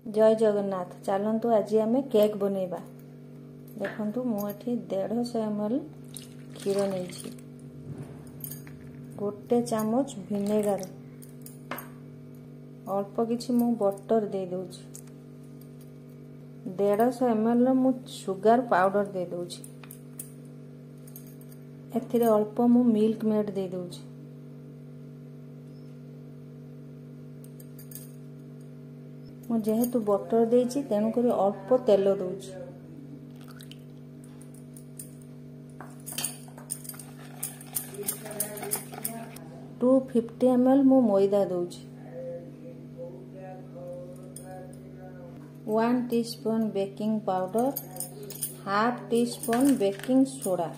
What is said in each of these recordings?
जय जगन्नाथ। चलतु आज आम केक बनैबा। देखु मुझे 150 ml क्षीर नहीं, गोटे चामच विनेगार, अल्प किछि मु बटर दे दूची, 150 ml मु सुगर पाउडर दे दूची, एथिरे अल्प मु मिल्क मेड दे दूची, मु जेहेतु बटर देछि तेणु करी अल्प तेल दूची, 250 ml मु मैदा दूची, 1 teaspoon baking powder, half teaspoon baking soda,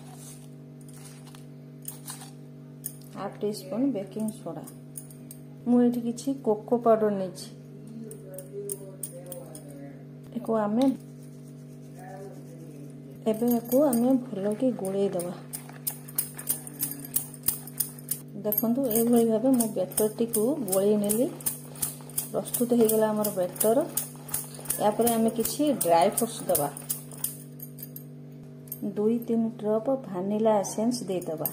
half teaspoon baking soda, मु एठी किछि कोको पाउडर नेछि, एको आमे भल कि गोले दबा। देखंतु ए भली भाबे मो बैटर टी को गोले नेली, प्रस्तुत हो गला हमर बैटर। या पर आमे किछि ड्राई फ्रूट्स दबा, 2-3 ड्रॉप वैनिला एसेंस दे दबा।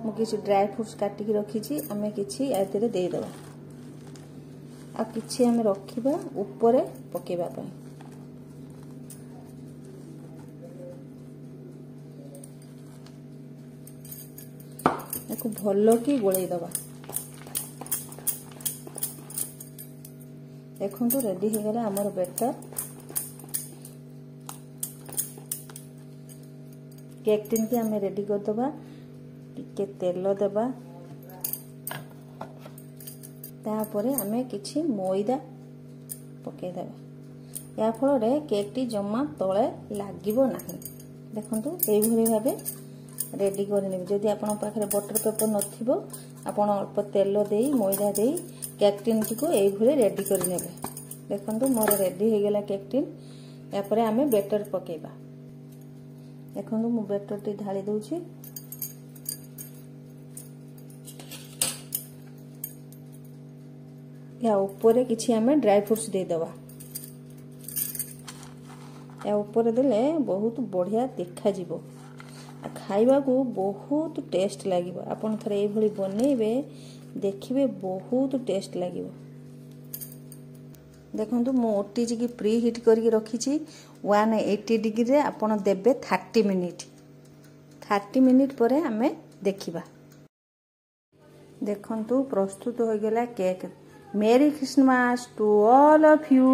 मु किछि ड्राई फ्रूट्स काटी के रखी छी, आमे किछि एतरे दे दबा। आ किछि आमे रखिबा ऊपर पकेबा पय। एको भलो की गोळै दबा। देखंतु रेडी हो गला हमर बैटर। केक टिन के आमे रेडी कर दबा, टिके तेल दबा, तापरे आमे किछि मैदा पके दबा। या फल रे केक टी जम्मा तळे लागिबो नाही। देखंतु एई भली भाबे रेडी करने। जदि आपन पाखरे बटर पेपर नथिबो आपन अल्प तेल देई मैदा देई केक टिन टी को एई भली रेडी करने। देखंतु मोर रेडी हो गला केक टिन। या परे आमे बैटर पकेबा। देखंतु मु बैटर टी ढाली दउची, या ऊपर किछि आमे ड्राई फ्रूट्स दे दबा। या ऊपर देले बहुत बढ़िया देखा जिवो, खाइबा को बहुत टेस्ट लागिबो। आपन थरे एई भली बनेबे देखिबे बहुत टेस्ट लागिबो। देखंतु मु ओटीजी की प्री हीट करके रखी छी 180 डिग्री रे। आपन देबे 30 मिनिट। 30 मिनिट परे हमें देखिबा। देखंतु प्रस्तुत हो गेला cake. Merry Christmas to all of you.